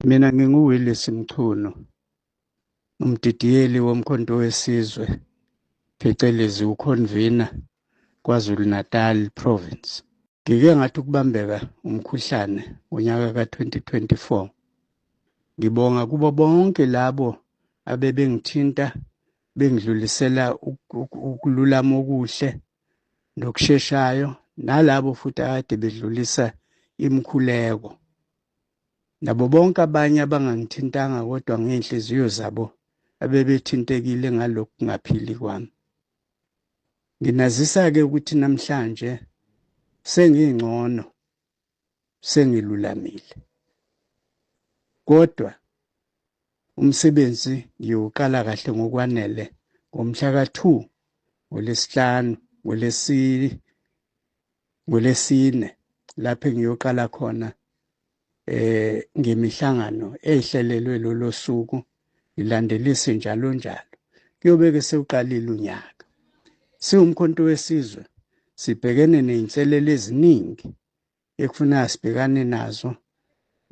Mina nginguWillis Mchunu, umdidiyeli womkhonto wesizwe, phecelezi uconvener KwaZulu-Natal Province. Ngike ngathi ukubambeka umkhuhlane ngonyaka ka-2024. Ngibonga kubo bonke labo abebengithinta bengidlulisela ukululama okuhle nokusheshayo, nalabo futhi akade bedlulisa imikhuleko. Nabo bonke abanye abangangithintanga kodwa ngey'nhliziyo zabo abebethintekile ngalokhu kungaphili kwami. Nginazisa-ke ukuthi namhlanje sengingcono, sengilulamile. Kodwa umsebenzi ngiyowuqala kahle ngokwanele ngomhla ka-2 ngolesine lapho engiyoqala khona ngemihlangano ehlelelwe lolo suku, ilandelise njalo njalo. Kuyobe-ke sewuqalile unyaka. Siwumkhonto wesizwe sibhekene ney'nselelo eziningi ekufuneka sibhekane nazo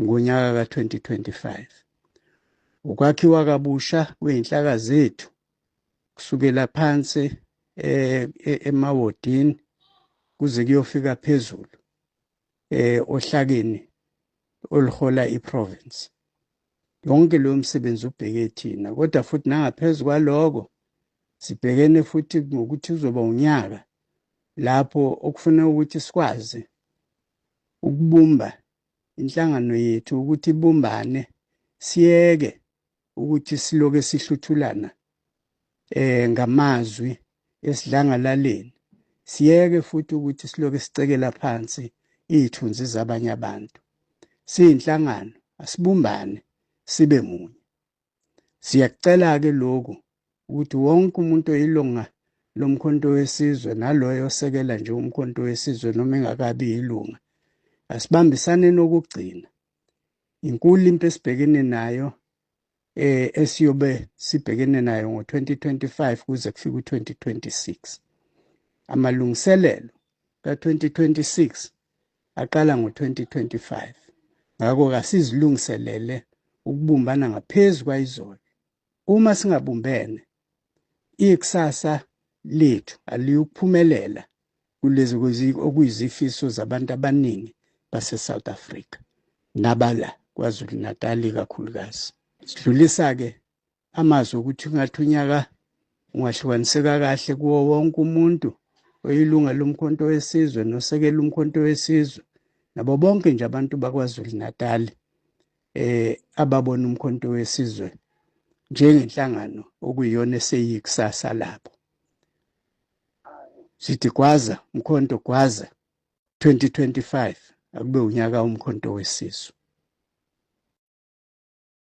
ngonyaka ka-2025. Ukwakhiwa kabusha kwey'nhlaka zethu kusukela phansi emawodini kuze kuyofika phezulu ohlakeni oluhola iprovince. Yonke leyo msebenzi ubheke thina, kodwa futhi nangaphezu kwaloko sibhekene futhi ngokuthi uzoba unyaka lapho okufuna ukuthi sikwazi ukubumba inhlangano yethu ukuthi ibumbane, siyeke ukuthi siloke sihluthulana ngamazwi esidlangalaleni, siyeke futhi ukuthi siloke sicekela phansi iy'thunzi zabanye abantu. Siyinhlangano asibumbane sibe munye. Siyakucela-ke lokhu ukuthi wonke umuntu oyilunga lomkhonto wesizwe naloyo osekela nje umkhonto wesizwe noma engakabi yilunga, asibambisane nokugcina. Inkulu into esibhekene nayo esiyobe sibhekene nayo ngo-2025 kuze kufike u-2026. Amalungiselelo ka-2026 aqala ngo-2025. Ngakho-ke asizilungiselele ukubumbana ngaphezu kwayizolo. Uma singabumbene, ikusasa lethu aliyukuphumelela kulezi okuyizifiso zabantu abaningi base-South Africa nabala KwaZulu-Natal kakhulukazi. Sidlulisa-ke amazwi ukuthi kungathi unyaka ungahlukaniseka kahle kuwo wonke umuntu oyilunga lomkhonto wesizwe nosekela umkhonto wesizwe nabo bonke nje abantu bakwaZulu-Natal ababona umkhonto wesizwe njengenhlangano okuyiyona eseyikusasa labo. Sithi gwaza umkhonto, gwaza 2025 akube unyaka womkhonto wesizwe.